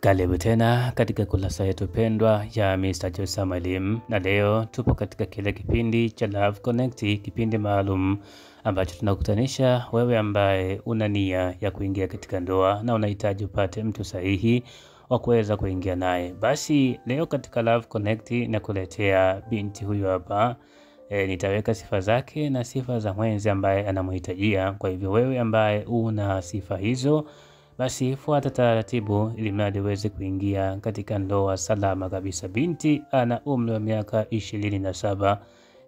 Karibu tena katika kurasa yetu pendwa ya Mr. Jose Mwalimu, na leo tupo katika kile kipindi cha Love Connect, kipindi maalum ambacho tunakutanisha wewe ambaye una nia ya kuingia katika ndoa na unahitaji upate mtu sahihi wa kuweza kuingia naye. Basi leo katika Love Connect nakuletea binti huyu hapa. Nitaweka sifa zake na sifa za mwenzi ambaye anamhitajia. Kwa hivyo wewe ambaye una sifa hizo, basi fuata taratibu ili mradi uweze kuingia katika ndoa salama kabisa. Binti ana umri wa miaka 27,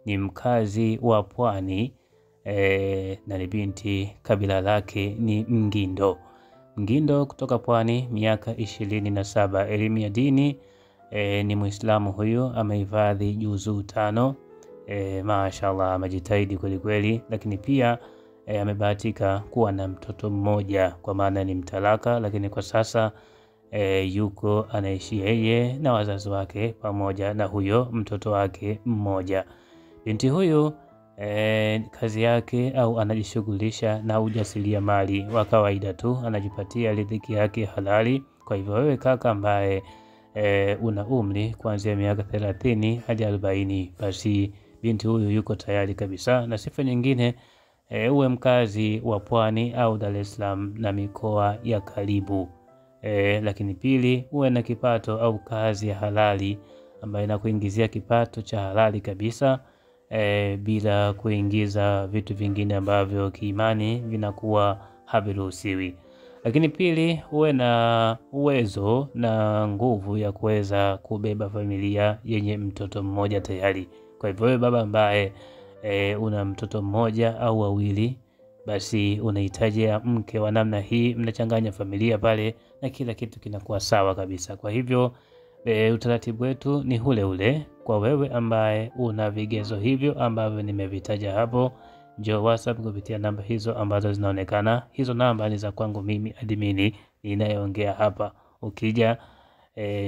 ni mkazi wa Pwani na ni binti kabila lake ni Mgindo kutoka Pwani, miaka 27, elimu ya dini ni Muislamu huyu, amehifadhi juzuu 5. Mashaallah, amejitahidi kweli kweli, lakini pia amebahatika kuwa na mtoto mmoja, kwa maana ni mtalaka, lakini kwa sasa yuko anaishi yeye na wazazi wake pamoja na huyo mtoto wake mmoja. Binti huyu kazi yake au anajishughulisha na ujasiriamali wa kawaida tu, anajipatia riziki yake halali. Kwa hivyo wewe kaka ambaye una umri kuanzia miaka 30 hadi 40, basi binti huyu yuko tayari kabisa. Na sifa nyingine, uwe mkazi wa Pwani au Dar es Salaam na mikoa ya karibu. Lakini pili, uwe na kipato au kazi ya halali ambayo inakuingizia kipato cha halali kabisa, bila kuingiza vitu vingine ambavyo kiimani vinakuwa haviruhusiwi. Lakini pili, uwe na uwezo na nguvu ya kuweza kubeba familia yenye mtoto mmoja tayari. Kwa hivyo wewe baba ambaye una mtoto mmoja au wawili, basi unahitaji mke wa namna hii, mnachanganya familia pale na kila kitu kinakuwa sawa kabisa. Kwa hivyo utaratibu wetu ni ule. Kwa wewe ambaye una vigezo hivyo ambavyo nimevitaja hapo, njoo WhatsApp kupitia namba hizo ambazo zinaonekana. Hizo namba ni za kwangu mimi admini ninayeongea hapa. Ukija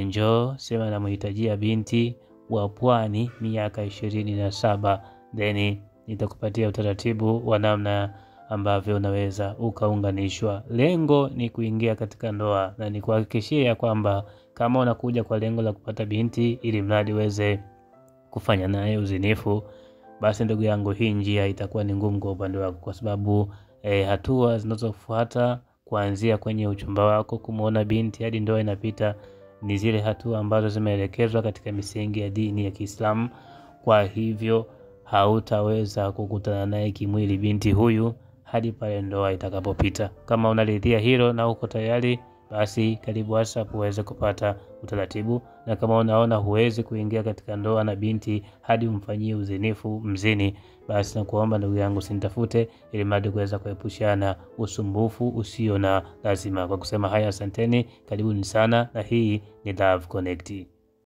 njoo sema namhitajia binti wa Pwani, miaka 27, then nitakupatia utaratibu wa namna ambavyo unaweza ukaunganishwa. Lengo ni kuingia katika ndoa, na ni kuhakikishia kwamba kama unakuja kwa lengo la kupata binti ili mradi uweze kufanya naye uzinifu, basi ndugu yangu, hii njia itakuwa ni ngumu kwa upande wako, kwa sababu hatua zinazofuata kuanzia kwenye uchumba wako kumuona binti hadi ndoa inapita ni zile hatua ambazo zimeelekezwa katika misingi ya dini ya Kiislamu. Kwa hivyo hautaweza kukutana naye kimwili binti huyu hadi pale ndoa itakapopita. Kama unaridhia hilo na uko tayari, basi karibu WhatsApp uweze kupata utaratibu. Na kama unaona huwezi kuingia katika ndoa na binti hadi umfanyie uzinifu mzini, basi nakuomba ndugu yangu sinitafute, ili mradi kuweza kuepushana usumbufu usio na lazima. Kwa kusema haya, asanteni, karibuni sana, na hii ni Love Connect.